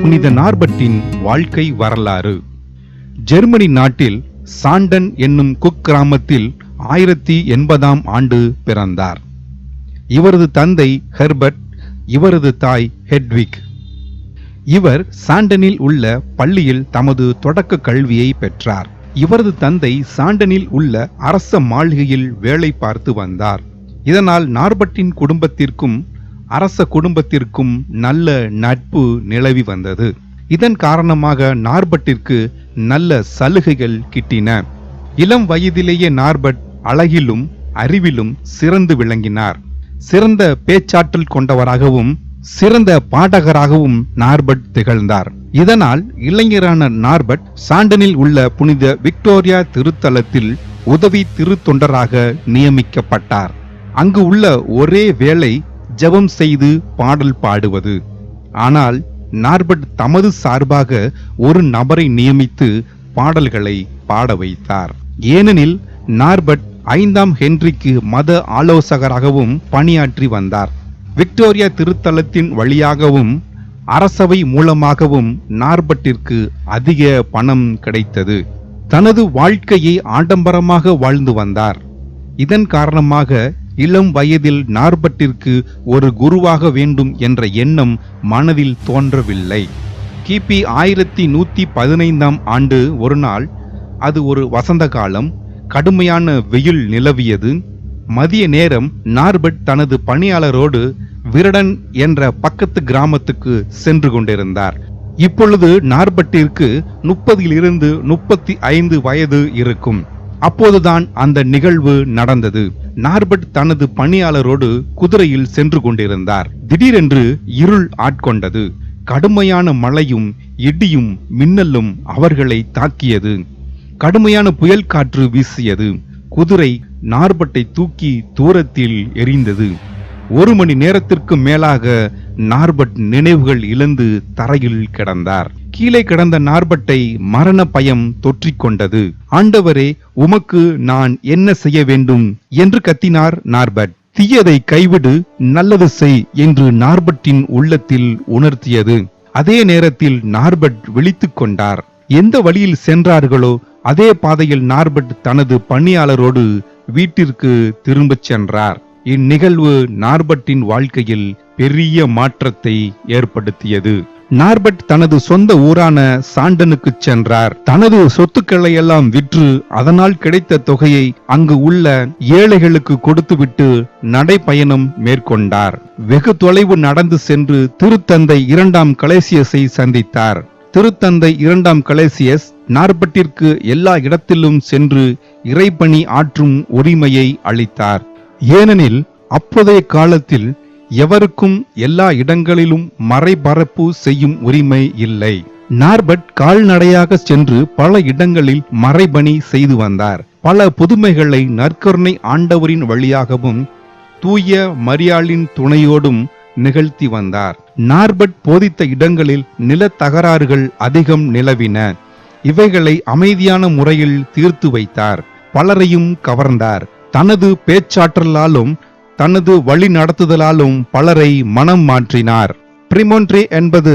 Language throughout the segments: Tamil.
புனித நார்பட்டின் வாழ்க்கை வரலாறு. ஜெர்மனி நாட்டில் சாண்டன் என்னும் குக்கிராமத்தில் 1080ஆம் ஆண்டு பிறந்தார். இவரது தந்தை ஹெர்பர்ட், இவரது தாய் ஹெட்விக். இவர் சாண்டனில் உள்ள பள்ளியில் தமது தொடக்க கல்வியை பெற்றார். இவரது தந்தை சாண்டனில் உள்ள அரச மாளிகையில் வேலை பார்த்து வந்தார். இதனால் நார்பட்டின் குடும்பத்திற்கும் அரச குடும்பத்திற்கும் நல்ல நட்பு நிலவி வந்தது. இதன் காரணமாக நார்பட்டிற்கு நல்ல சலுகைகள் கிட்டின. இளம் வயதிலேயே நார்பட் அழகிலும் அறிவிலும் சிறந்து விளங்கினார். சிறந்த பேச்சாற்றல் கொண்டவராகவும் சிறந்த பாடகராகவும் நார்பட் திகழ்ந்தார். இதனால் இளைஞரான நார்பட் சாண்டனில் உள்ள புனித விக்டோரியா திருத்தலத்தில் உதவி திருத்தொண்டராக நியமிக்கப்பட்டார். அங்கு உள்ள ஒரே வேலை ஜெபம் செய்து பாடல் பாடுவது. ஆனால் நார்பட் தமது சார்பாக ஒரு நபரை நியமித்து பாடல்களை பாட வைத்தார். ஏனெனில் நார்பட் 5ஆம் ஹென்றிக்கு மத ஆலோசகராகவும் பணியாற்றி வந்தார். விக்டோரியா திருத்தலத்தின் வழியாகவும் அரசவை மூலமாகவும் நார்பட்டிற்கு அதிக பணம் கிடைத்தது. தனது வாழ்க்கையை ஆடம்பரமாக வாழ்ந்து வந்தார். இதன் காரணமாக இளம் வயதில் நார்பட்டிற்கு ஒரு குருவாக வேண்டும் என்ற எண்ணம் மனதில் தோன்றவில்லை. கிபி 1115ஆம் ஆண்டு ஒரு நாள், அது ஒரு வசந்த காலம், கடுமையான வெயில் நிலவியது. மதிய நேரம் நார்பட் தனது பணியாளரோடு விரடன் என்ற பக்கத்து கிராமத்துக்கு சென்று கொண்டிருந்தார். இப்பொழுது நார்பட்டிற்கு 30 to 35 வயது இருக்கும். அப்போதுதான் அந்த நிகழ்வு நடந்தது. நார்பட் தனது பணியாளரோடு குதிரையில் சென்று கொண்டிருந்தார். திடீரென்று இருள் ஆட்கொண்டது. கடுமையான மழையும் இடியும் மின்னலும் அவர்களை தாக்கியது. கடுமையான புயல் காற்று வீசியது. குதிரை நார்பட்டை தூக்கி தூரத்தில் எறிந்தது. 1 மணி நேரத்திற்கு மேலாக நார்பட் நினைவுகள் இழந்து தரையில் கிடந்தார். கீழே கிடந்த நார்பட்டை மரண பயம் தொற்றிக்கொண்டது. ஆண்டவரே, உமக்கு நான் என்ன செய்ய வேண்டும் என்று கத்தினார் நார்பட். தீயதை கைவிடு, நல்லது செய் என்று நார்பட்டின் உள்ளத்தில் உணர்த்தியது. அதே நேரத்தில் நார்பட் விழித்துக் கொண்டார். எந்த வழியில் சென்றார்களோ அதே பாதையில் நார்பட் தனது பணியாளரோடு வீட்டிற்கு திரும்பச் சென்றார். இந்நிகழ்வு நார்பட்டின் வாழ்க்கையில் பெரிய மாற்றத்தை ஏற்படுத்தியது. நார்பட் தனது சொந்த ஊரான சாண்டனுக்கு சென்றார். தனது சொத்துக்களை எல்லாம் விற்று அதனால் கிடைத்த தொகையை அங்கு உள்ள ஏழைகளுக்கு கொடுத்துவிட்டு நடைபயணம் மேற்கொண்டார். வெகு தொலைவு நடந்து சென்று திருத்தந்தை 2ஆம் கலேசியஸை சந்தித்தார். திருத்தந்தை 2ஆம் கலேசியஸ் நார்பட்டிற்கு எல்லா இடத்திலும் சென்று இறைப்பணி ஆற்றும் உரிமையை அளித்தார். ஏனெனில் அப்போதைய காலத்தில் எவருக்கும் எல்லா இடங்களிலும் மறைபரப்பு செய்யும் உரிமை இல்லை. நார்பட் கால்நடையாக சென்று பல இடங்களில் மறைபணி செய்து வந்தார். பல புதுமைகளை நற்கருணை ஆண்டவரின் வழியாகவும் தூய மரியாளின் துணையோடும் நிகழ்த்தி வந்தார். நார்பட் போதித்த இடங்களில் நிலத்தகராறுகள் அதிகம் நிலவின. இவைகளை அமைதியான முறையில் தீர்த்து வைத்தார். பலரையும் கவர்ந்தார். தனது பேச்சாற்றலாலும் தனது வழி நடத்துதலாலும் பலரை மனம் மாற்றினார். பிரிமோன்ட்ரே என்பது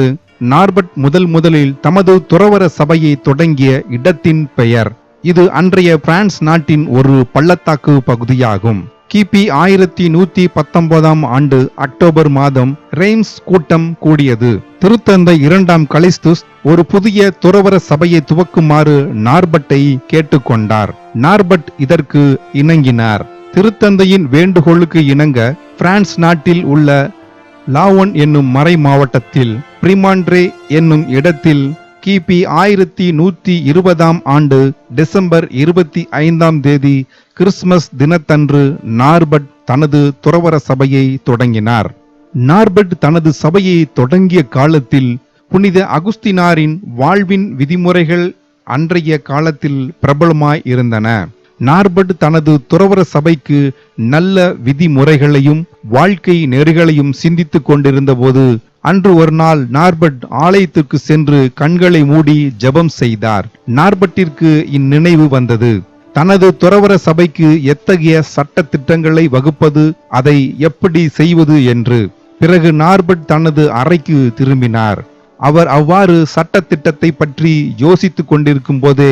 நார்பட் முதலில் தமது துறவற சபையை தொடங்கிய இடத்தின் பெயர். இது அன்றைய பிரான்ஸ் நாட்டின் ஒரு பள்ளத்தாக்கு பகுதியாகும். கிபி 1119ஆம் ஆண்டு அக்டோபர் மாதம் ரெய்ம்ஸ் கூட்டம் கூடியது. திருத்தந்தை 2ஆம் கலிஸ்துஸ் ஒரு புதிய துறவற சபையை துவக்குமாறு நார்பட்டை கேட்டுக்கொண்டார். நார்பட் இதற்கு இணங்கினார். திருத்தந்தையின் வேண்டுகோளுக்கு இணங்க பிரான்ஸ் நாட்டில் உள்ள லாவோன் என்னும் மறை மாவட்டத்தில் பிரிமாண்ட்ரே என்னும் இடத்தில் கிபி 1120ஆம் ஆண்டு டிசம்பர் 25ஆம் தேதி கிறிஸ்துமஸ் தினத்தன்று நார்பட் தனது துறவற சபையை தொடங்கினார். நார்பட் தனது சபையை தொடங்கிய காலத்தில் புனித அகுஸ்தினாரின் வாழ்வின் விதிமுறைகள் அன்றைய காலத்தில் பிரபலமாய் இருந்தன. நார்பட் தனது துறவற சபைக்கு நல்ல விதிமுறைகளையும் வாழ்க்கை நெறிகளையும் சிந்தித்துக் கொண்டிருந்த போது அன்று ஒரு நாள் நார்பட் ஆலயத்திற்கு சென்று கண்களை மூடி ஜெபம் செய்தார். நார்பட்டிற்கு இந்நினைவு வந்தது. தனது துறவற சபைக்கு எத்தகைய சட்ட திட்டங்களை வகுப்பது, அதை எப்படி செய்வது என்று. பிறகு நார்பட் தனது அறைக்கு திரும்பினார். அவர் அவ்வாறு சட்ட திட்டத்தை பற்றி யோசித்துக் கொண்டிருக்கும் போதே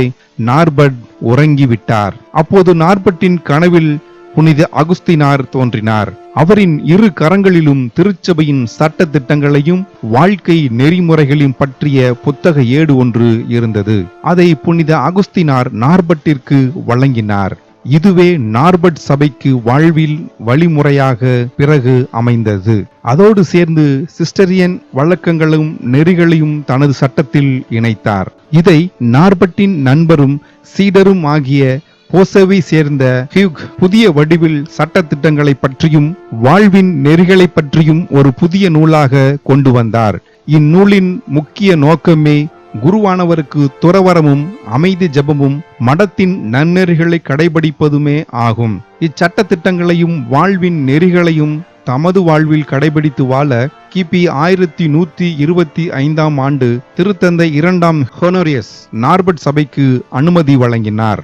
நார்பட் உறங்கிவிட்டார். அப்போது நார்பட்டின் கனவில் புனித அகுஸ்தினார் தோன்றினார். அவரின் இரு கரங்களிலும் திருச்சபையின் சட்ட திட்டங்களையும் வாழ்க்கை நெறிமுறைகளையும் பற்றிய புத்தக ஏடு ஒன்று இருந்தது. அதை புனித அகுஸ்தினார் நார்பட்டிற்கு வழங்கினார். இதுவே நார்பட் சபைக்கு வாழ்வில் வழிமுறையாக பிறகு அமைந்தது. அதோடு சேர்ந்து சிஸ்டரியன் வழக்கங்களும் நெறிகளையும் தனது சட்டத்தில் இணைத்தார். இதை நார்பட்டின் நண்பரும் சீடரும் ஆகிய போசவை சேர்ந்த ஹியூக் புதிய வடிவில் சட்ட திட்டங்களை பற்றியும் வாழ்வின் நெறிகளை பற்றியும் ஒரு புதிய நூலாக கொண்டு வந்தார். இந்நூலின் முக்கிய நோக்கமே குருவானவருக்கு துறவரமும் அமைதி ஜபமும் மடத்தின் நன்னெறிகளை கடைபிடிப்பதுமே ஆகும். இச்சட்ட திட்டங்களையும் வாழ்வின் நெறிகளையும் தமது வாழ்வில் கடைபிடித்து வாழ கிபி 1125 ஆண்டு திருத்தந்தை 2ஆம் ஹொனோரியஸ் நார்பட் சபைக்கு அனுமதி வழங்கினார்.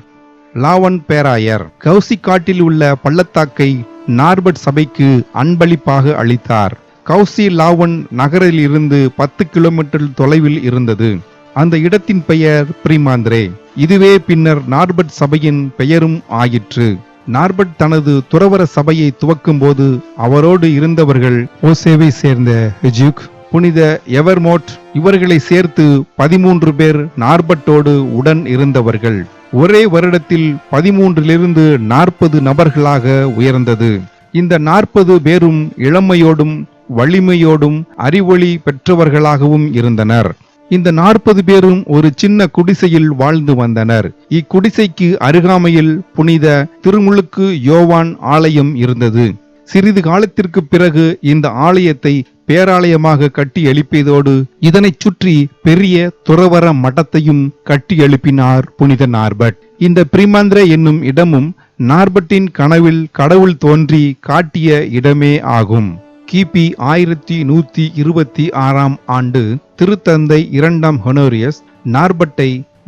லாவன் பேராயர் கௌசி காட்டில் உள்ள பள்ளத்தாக்கை நார்பட் சபைக்கு அன்பளிப்பாக அளித்தார். கௌசி லாவன் நகரில் இருந்து 10 கிலோமீட்டர் தொலைவில் இருந்தது. அந்த இடத்தின் பெயர் பிரிமாந்திரே. இதுவே பின்னர் நார்பட் சபையின் பெயரும் ஆயிற்று. நார்பட் தனது துறவர சபையை துவக்கும் போது அவரோடு இருந்தவர்கள் போசேவை சேர்ந்த ஹியூக், புனித எவர்மோட் இவர்களை சேர்த்து 13 பேர் நார்பட்டோடு உடன் இருந்தவர்கள். ஒரே வருடத்தில் 13 40 நபர்களாக உயர்ந்தது. இந்த 40 பேரும் இளமையோடும் வலிமையோடும் அறிவொளி பெற்றவர்களாகவும் இருந்தனர். இந்த 40 பேரும் ஒரு சின்ன குடிசையில் வாழ்ந்து வந்தனர். இக்குடிசைக்கு அருகாமையில் புனித திருமுழுக்கு யோவான் ஆலயம் இருந்தது. சிறிது காலத்திற்கு பிறகு இந்த ஆலயத்தை பேராலயமாக கட்டி எழுப்பியதோடு இதனைச் சுற்றி பெரிய துறவர மடத்தையும் கட்டி எழுப்பினார் புனித நார்பட். இந்த பிரிமாந்திரே என்னும் இடமும் நார்பட்டின் கனவில் கடவுள் தோன்றி காட்டிய இடமே ஆகும். கிபி 1126 ஆண்டு திருத்தந்தை 2ஆம் ஹொனோரியஸ் நார்பட்டை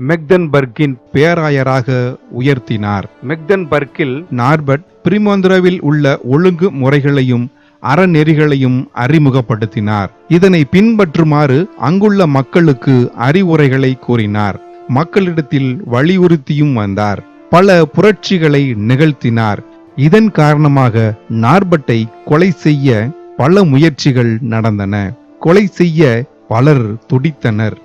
மெக்டன்பர்க்கின் பேராயராக உயர்த்தினார். மெக்டன்பர்க்கில் நார்பட் பிரிமாந்திராவில் உள்ள ஒழுங்கு முறைகளையும் அறநெறிகளையும் அறிமுகப்படுத்தினார். இதனை பின்பற்றுமாறு அங்குள்ள மக்களுக்கு அறிவுரைகளை கூறினார். மக்களிடத்தில் வலியுறுத்தியும் வந்தார். பல புரட்சிகளை நிகழ்த்தினார். இதன் காரணமாக நார்பட்டை கொலை செய்ய பல முயற்சிகள் நடந்தன. கொலை செய்ய பலர் துடித்தனர்.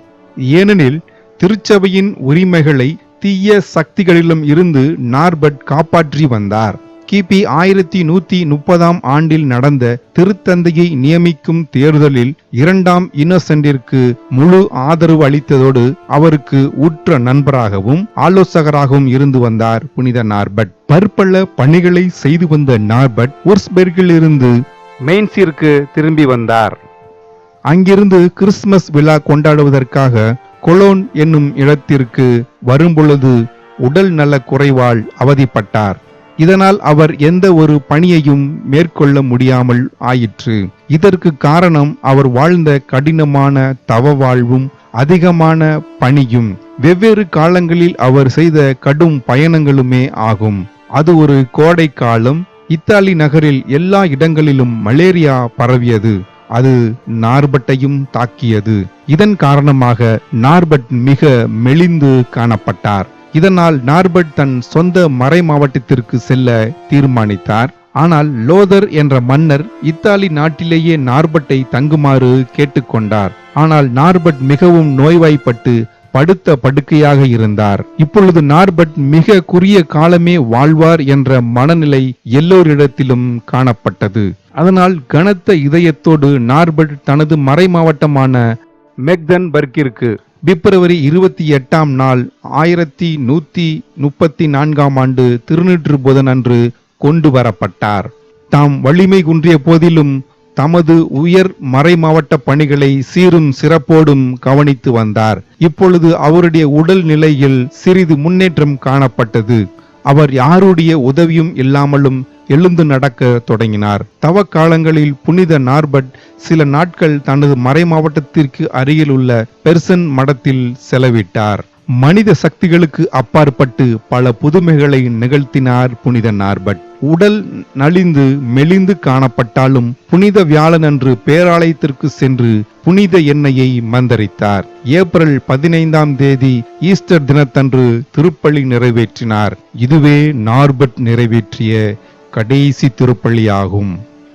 ஏனெனில் திருச்சபையின் உரிமைகளை தீய சக்திகளிலும் இருந்து நார்பட் காப்பாற்றி வந்தார். கிபி 1130 ஆண்டில் நடந்த திருத்தந்தையை நியமிக்கும் தேர்தலில் 2ஆம் இன்னசென்டிற்கு முழு ஆதரவு அளித்ததோடு அவருக்கு உற்ற நண்பராகவும் ஆலோசகராகவும் இருந்து வந்தார் புனித நார்பட். பற்பல பணிகளை செய்து வந்த நார்பட் உர்ஸ்பெர்கில் இருந்து மெயின்ஸிற்கு திரும்பி வந்தார். அங்கிருந்து கிறிஸ்துமஸ் விழா கொண்டாடுவதற்காக கொலோன் என்னும் இடத்திற்கு வரும்பொழுது உடல் நல குறைவால் அவதிப்பட்டார். இதனால் அவர் எந்த ஒரு பணியையும் மேற்கொள்ள முடியாமல் ஆயிற்று. இதற்கு காரணம் அவர் வாழ்ந்த கடினமான தவ வாழ்வும் அதிகமான பணியும் வெவ்வேறு காலங்களில் அவர் செய்த கடும் பயணங்களுமே ஆகும். அது ஒரு கோடை காலம். இத்தாலி நகரில் எல்லா இடங்களிலும் மலேரியா பரவியது. அது நார்பட்டையும் தாக்கியது. இதன் காரணமாக நார்பட் மிக மெலிந்து காணப்பட்டார். இதனால் நார்பட் தன் சொந்த மறை மாவட்டத்திற்கு செல்ல தீர்மானித்தார். ஆனால் லோதர் என்ற மன்னர் இத்தாலி நாட்டிலேயே நார்பட்டை தங்குமாறு கேட்டுக்கொண்டார். ஆனால் நார்பட் மிகவும் நோய்வாய்ப்பட்டு படுத்த படுக்கையாக இருந்தார். இப்பொழுது நார்பட் மிக குறுகிய காலமே வாழ்வார் என்ற மனநிலை எல்லோரிடத்திலும் காணப்பட்டது. அதனால் கனத்த இதயத்தோடு நார்பட் தனது மறை மாவட்டமான மெக்டன்பர்க்கிற்கு பிப்ரவரி 28ஆம் நாள் 1134 ஆண்டு திருநீற்று புதன் அன்று கொண்டு வரப்பட்டார். தாம் வலிமை குன்றிய போதிலும் தமது உயர் மறை மாவட்ட பணிகளை சீரும் சிறப்போடும் கவனித்து வந்தார். இப்பொழுது அவருடைய உடல் நிலையில் சிறிது முன்னேற்றம் காணப்பட்டது. அவர் யாருடைய உதவியும் இல்லாமலும் எழுந்து நடக்க தொடங்கினார். தவ காலங்களில் புனித நார்பட் சில நாட்கள் தனது மறை மாவட்டத்திற்கு அருகில் உள்ள பெர்சன் மடத்தில் செலவிட்டார். மனித சக்திகளுக்கு அப்பாற்பட்டு பல புதுமைகளை நிகழ்த்தினார் புனித நார்பர்ட். உடல் நலிந்து மெலிந்து காணப்பட்டாலும் புனித வியாழனன்று பேராலயத்திற்கு சென்று புனித எண்ணெயை மந்தரித்தார். ஏப்ரல் 15ஆம் தேதி ஈஸ்டர் தினத்தன்று திருப்பலி நிறைவேற்றினார். இதுவே நார்பர்ட் நிறைவேற்றிய கடைசி திருப்பலியாகும்.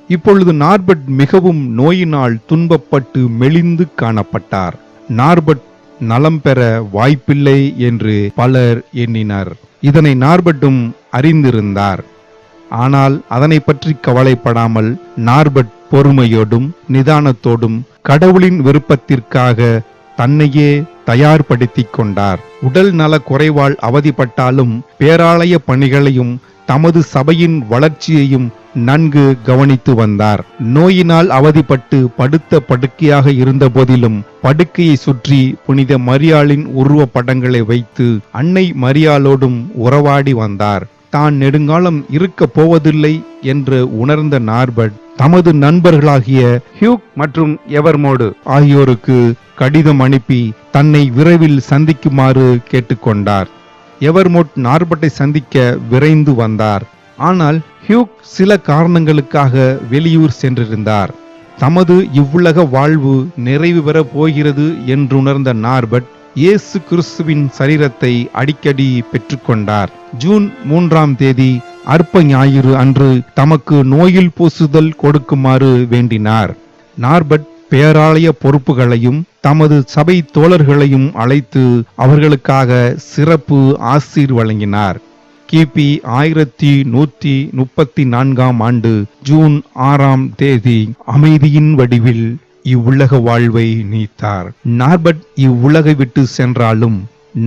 இப்பொழுது நார்பர்ட் மிகவும் நோயினால் துன்பப்பட்டு மெலிந்து காணப்பட்டார். நார்பர்ட் நலம் பெற வாய்ப்பில்லை என்று பலர் எண்ணினர். இதனை நார்பர்ட்டும் அறிந்திருந்தார். ஆனால் அதனை பற்றி கவலைப்படாமல் நார்பர்ட் பொறுமையோடும் நிதானத்தோடும் கடவுளின் விருப்பத்திற்காக தன்னையே தயார்படுத்திக் கொண்டார். உடல் நல குறைவால் அவதிப்பட்டாலும் பேராலய பணிகளையும் தமது சபையின் வளர்ச்சியையும் நன்கு கவனித்து வந்தார். நோயினால் அவதிப்பட்டு படுத்த படுக்கையாக இருந்த போதிலும் படுக்கையை சுற்றி புனித மரியாளின் உருவ படங்களை வைத்து அன்னை மரியாளோடும் உறவாடி வந்தார். தான் நெடுங்காலம் இருக்க போவதில்லை என்று உணர்ந்த நார்பர்ட் தமது நண்பர்களாகிய ஹியூக் மற்றும் எவர்மோடு ஆகியோருக்கு கடிதம் அனுப்பி தன்னை விரைவில் சந்திக்குமாறு கேட்டுக்கொண்டார். எவர்மோட் நார்பர்ட்டை சந்திக்க விரைந்து வந்தார். ஆனால் ஹியூக் சில காரணங்களுக்காக வெளியூர் சென்றிருந்தார். தமது இவ்வுலக வாழ்வு நிறைவு பெறப் போகிறது என்றுணர்ந்த நார்பர்ட் இயேசு கிறிஸ்துவின் சரீரத்தை அடிக்கடி பெற்றுக்கொண்டார். ஜூன் 3ஆம் தேதி அற்ப ஞாயிறு அன்று தமக்கு நோயில் பூசுதல் கொடுக்குமாறு வேண்டினார். நார்பர்ட் பேராலய பொறுப்புகளையும் தமது சபை தோழர்களையும் அழைத்து அவர்களுக்காக சிறப்பு ஆசீர் வழங்கினார். கிபி 1134ஆம் ஆண்டு ஜூன் 6ஆம் தேதி அமைதியின் வடிவில் இவ்வுலக வாழ்வை நீத்தார். நார்பர்ட் இவ்வுலகை விட்டு சென்றாலும்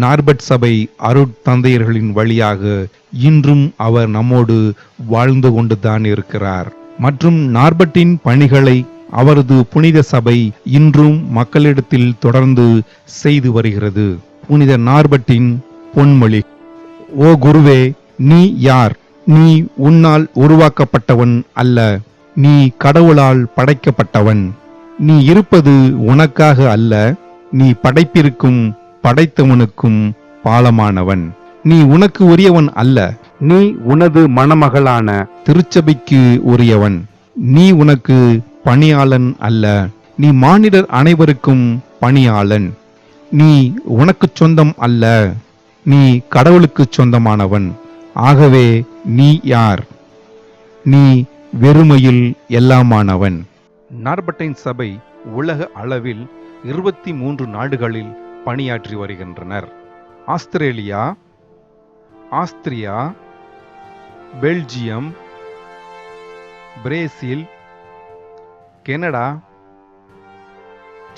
நார்பர்ட் சபை அருட்தந்தையர்களின் வழியாக இன்றும் அவர் நம்மோடு வாழ்ந்து கொண்டுதான் இருக்கிறார். மற்றும் நார்பர்ட்டின் பணிகளை அவரது புனித சபை இன்றும் மக்களிடத்தில் தொடர்ந்து செய்து வருகிறது. புனித நார்பர்ட்டின் பொன்மொழி: ஓ குருவே, நீ யார்? நீ உன்னால் உருவாக்கப்பட்டவன் அல்ல, நீ கடவுளால் படைக்கப்பட்டவன். நீ இருப்பது உனக்காக அல்ல, நீ படைப்பிற்கும் படைத்தவனுக்கும் பாலமானவன். நீ உனக்கு உரியவன் அல்ல, நீ உனது மணமகளான திருச்சபைக்கு உரியவன். நீ உனக்கு பணியாளன் அல்ல, நீ மானிடர் அனைவருக்கும் பணியாளன். நீ உனக்கு சொந்தம் அல்ல, நீ கடவுளுக்கு சொந்தமானவன். ஆகவே நீ யார்? நீ வெறுமையில் எல்லாமானவன். நார்பர்ட்டின் சபை உலக அளவில் 23 நாடுகளில் பணியாற்றி வருகின்றனர். Australia, Austria, Belgium, Brazil, Canada,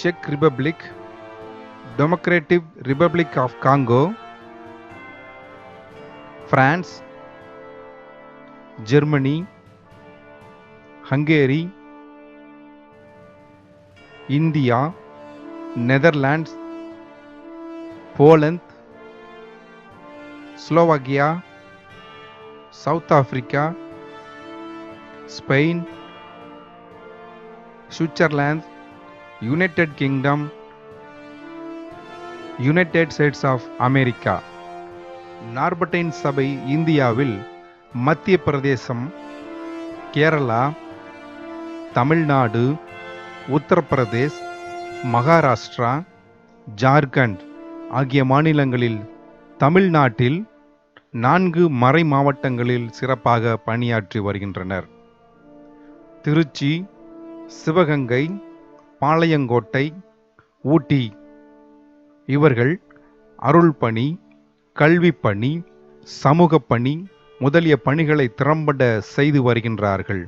செக் Republic, Democratic Republic of Congo, France, Germany, Hungary, India, Netherlands, Poland, Slovakia, South Africa, Spain, Switzerland, United Kingdom, United States of America. நார்பர்ட்டின் சபை இந்தியாவில் மத்திய பிரதேசம், கேரளா, தமிழ்நாடு, உத்தரப்பிரதேஷ், மகாராஷ்டிரா, ஜார்க்கண்ட் ஆகிய மாநிலங்களில், தமிழ்நாட்டில் 4 மறை மாவட்டங்களில் சிறப்பாக பணியாற்றி வருகின்றனர். திருச்சி, சிவகங்கை, பாளையங்கோட்டை, ஊட்டி. இவர்கள் அருள் பணி, கல்வி பணி, சமூக பணி முதலிய பணிகளை திறம்பட செய்து வருகின்றார்கள்.